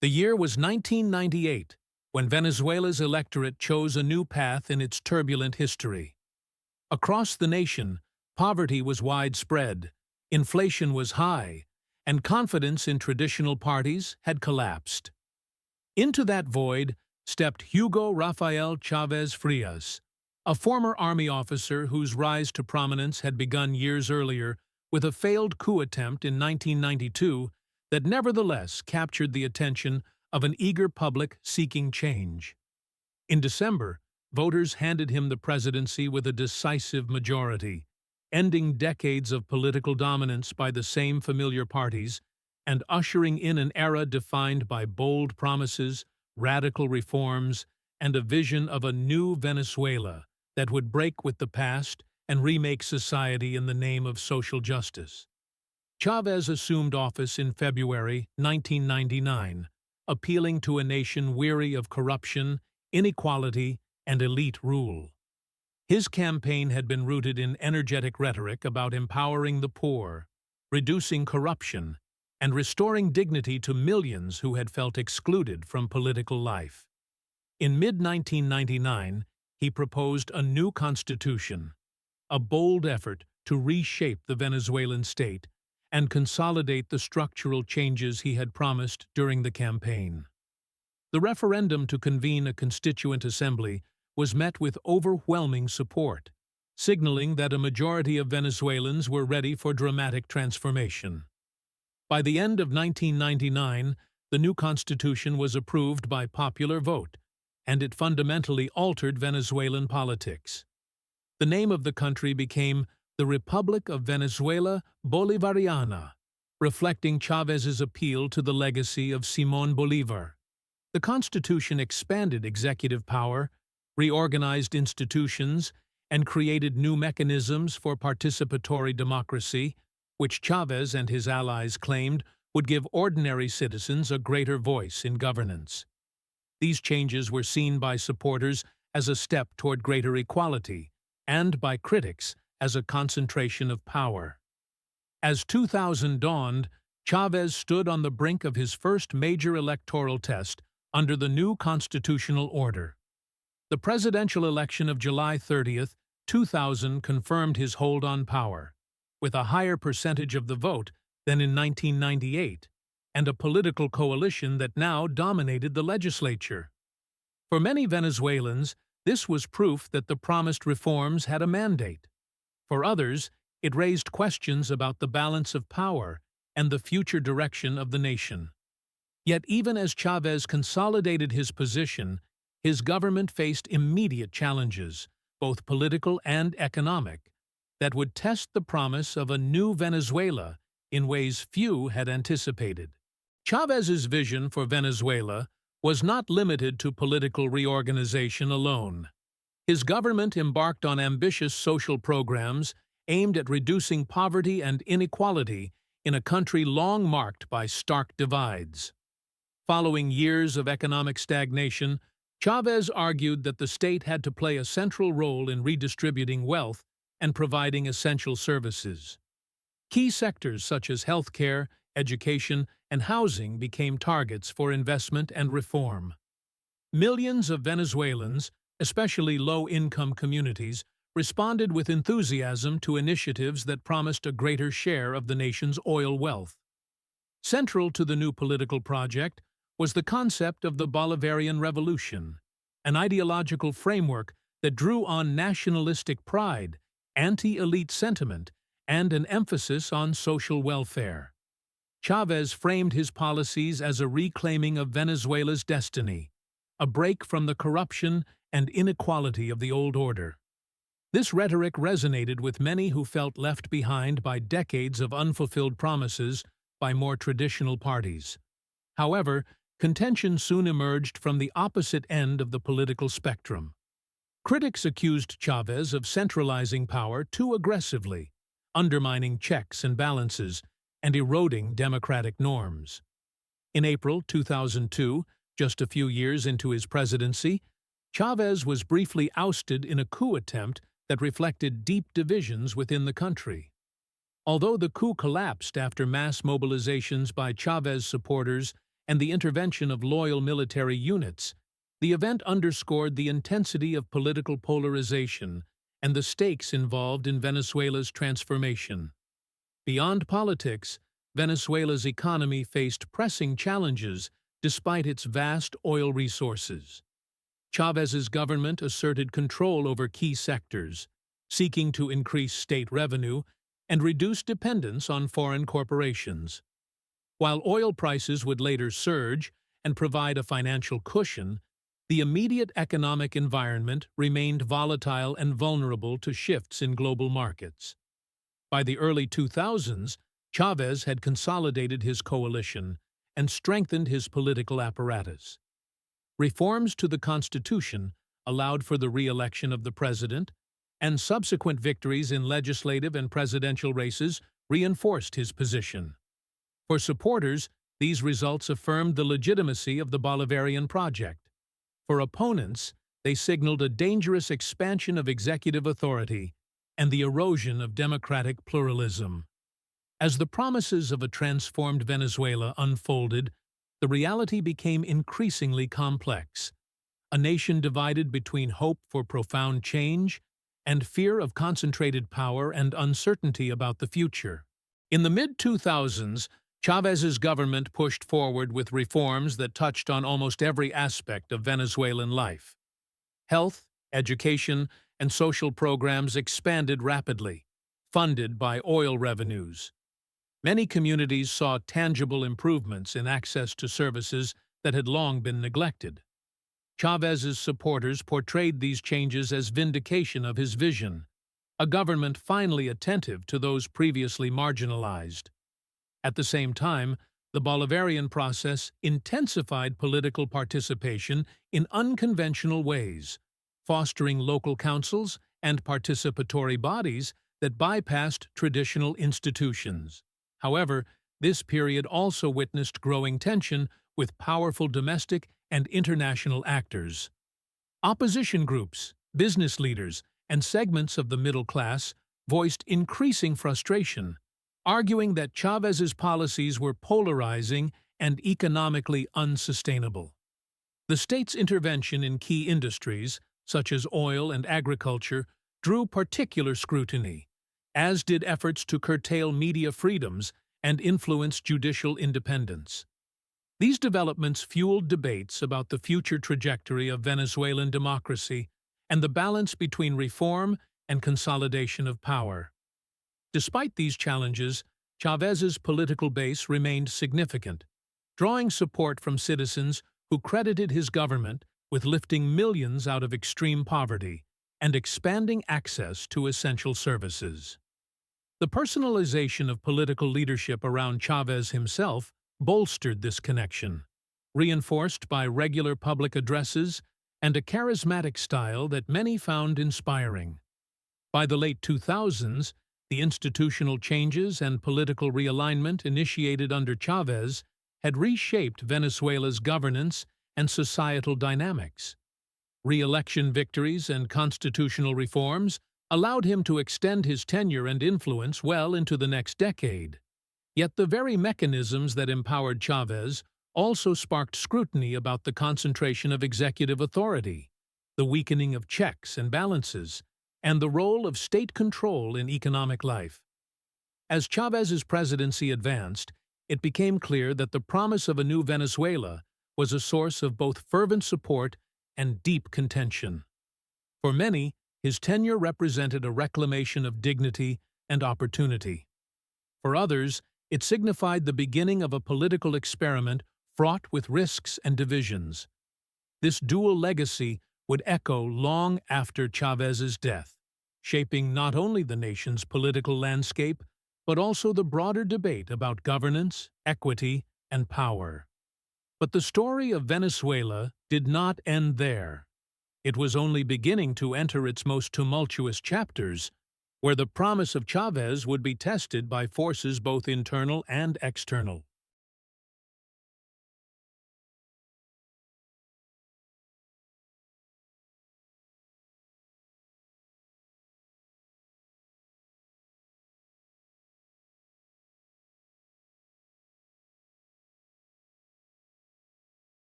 The year was 1998, when Venezuela's electorate chose a new path in its turbulent history. Across the nation, poverty was widespread, inflation was high, and confidence in traditional parties had collapsed. Into that void stepped Hugo Rafael Chávez Frias, a former army officer whose rise to prominence had begun years earlier with a failed coup attempt in 1992 that nevertheless captured the attention of an eager public seeking change. In December, voters handed him the presidency with a decisive majority, ending decades of political dominance by the same familiar parties and ushering in an era defined by bold promises, radical reforms, and a vision of a new Venezuela that would break with the past and remake society in the name of social justice. Chávez assumed office in February 1999, appealing to a nation weary of corruption, inequality, and elite rule. His campaign had been rooted in energetic rhetoric about empowering the poor, reducing corruption, and restoring dignity to millions who had felt excluded from political life. In mid-1999, he proposed a new constitution, a bold effort to reshape the Venezuelan state and consolidate the structural changes he had promised during the campaign. The referendum to convene a constituent assembly was met with overwhelming support, signaling that a majority of Venezuelans were ready for dramatic transformation. By the end of 1999, the new constitution was approved by popular vote, and it fundamentally altered Venezuelan politics. The name of the country became the Republic of Venezuela Bolivariana, reflecting Chávez's appeal to the legacy of Simón Bolívar. The constitution expanded executive power, reorganized institutions, and created new mechanisms for participatory democracy, which Chávez and his allies claimed would give ordinary citizens a greater voice in governance. These changes were seen by supporters as a step toward greater equality, and by critics as a concentration of power. As 2000 dawned, Chávez stood on the brink of his first major electoral test under the new constitutional order. The presidential election of July 30, 2000 confirmed his hold on power, with a higher percentage of the vote than in 1998, and a political coalition that now dominated the legislature. For many Venezuelans, this was proof that the promised reforms had a mandate. For others, it raised questions about the balance of power and the future direction of the nation. Yet even as Chávez consolidated his position, his government faced immediate challenges, both political and economic, that would test the promise of a new Venezuela in ways few had anticipated. Chávez's vision for Venezuela was not limited to political reorganization alone. His government embarked on ambitious social programs aimed at reducing poverty and inequality in a country long marked by stark divides. Following years of economic stagnation, Chávez argued that the state had to play a central role in redistributing wealth and providing essential services. Key sectors such as healthcare, education, and housing became targets for investment and reform. Millions of Venezuelans, especially low-income communities, responded with enthusiasm to initiatives that promised a greater share of the nation's oil wealth. Central to the new political project was the concept of the Bolivarian Revolution, an ideological framework that drew on nationalistic pride, anti-elite sentiment, and an emphasis on social welfare. Chávez framed his policies as a reclaiming of Venezuela's destiny, a break from the corruption and inequality of the old order. This rhetoric resonated with many who felt left behind by decades of unfulfilled promises by more traditional parties. However, contention soon emerged from the opposite end of the political spectrum. Critics accused Chávez of centralizing power too aggressively, undermining checks and balances, and eroding democratic norms. In April 2002, just a few years into his presidency, Chávez was briefly ousted in a coup attempt that reflected deep divisions within the country. Although the coup collapsed after mass mobilizations by Chávez supporters and the intervention of loyal military units, the event underscored the intensity of political polarization and the stakes involved in Venezuela's transformation. Beyond politics, Venezuela's economy faced pressing challenges despite its vast oil resources. Chávez's government asserted control over key sectors, seeking to increase state revenue and reduce dependence on foreign corporations. While oil prices would later surge and provide a financial cushion, the immediate economic environment remained volatile and vulnerable to shifts in global markets. By the early 2000s, Chávez had consolidated his coalition and strengthened his political apparatus. Reforms to the Constitution allowed for the re-election of the president, and subsequent victories in legislative and presidential races reinforced his position. For supporters, these results affirmed the legitimacy of the Bolivarian project. For opponents, they signaled a dangerous expansion of executive authority and the erosion of democratic pluralism. As the promises of a transformed Venezuela unfolded, the reality became increasingly complex. A nation divided between hope for profound change and fear of concentrated power and uncertainty about the future. In the mid-2000s, Chávez's government pushed forward with reforms that touched on almost every aspect of Venezuelan life. Health, education, and social programs expanded rapidly, funded by oil revenues. Many communities saw tangible improvements in access to services that had long been neglected. Chávez's supporters portrayed these changes as vindication of his vision, a government finally attentive to those previously marginalized. At the same time, the Bolivarian process intensified political participation in unconventional ways, fostering local councils and participatory bodies that bypassed traditional institutions. However, this period also witnessed growing tension with powerful domestic and international actors. Opposition groups, business leaders, and segments of the middle class voiced increasing frustration, arguing that Chávez's policies were polarizing and economically unsustainable. The state's intervention in key industries, such as oil and agriculture, drew particular scrutiny, as did efforts to curtail media freedoms and influence judicial independence. These developments fueled debates about the future trajectory of Venezuelan democracy and the balance between reform and consolidation of power. Despite these challenges, Chávez's political base remained significant, drawing support from citizens who credited his government with lifting millions out of extreme poverty and expanding access to essential services. The personalization of political leadership around Chávez himself bolstered this connection, reinforced by regular public addresses and a charismatic style that many found inspiring. By the late 2000s, the institutional changes and political realignment initiated under Chávez had reshaped Venezuela's governance and societal dynamics. Re-election victories and constitutional reforms allowed him to extend his tenure and influence well into the next decade. Yet the very mechanisms that empowered Chávez also sparked scrutiny about the concentration of executive authority, the weakening of checks and balances, and the role of state control in economic life. As Chávez's presidency advanced, it became clear that the promise of a new Venezuela was a source of both fervent support and deep contention. For many, his tenure represented a reclamation of dignity and opportunity. For others, it signified the beginning of a political experiment fraught with risks and divisions. This dual legacy would echo long after Chávez's death, shaping not only the nation's political landscape, but also the broader debate about governance, equity, and power. But the story of Venezuela did not end there. It was only beginning to enter its most tumultuous chapters, where the promise of Chávez would be tested by forces both internal and external.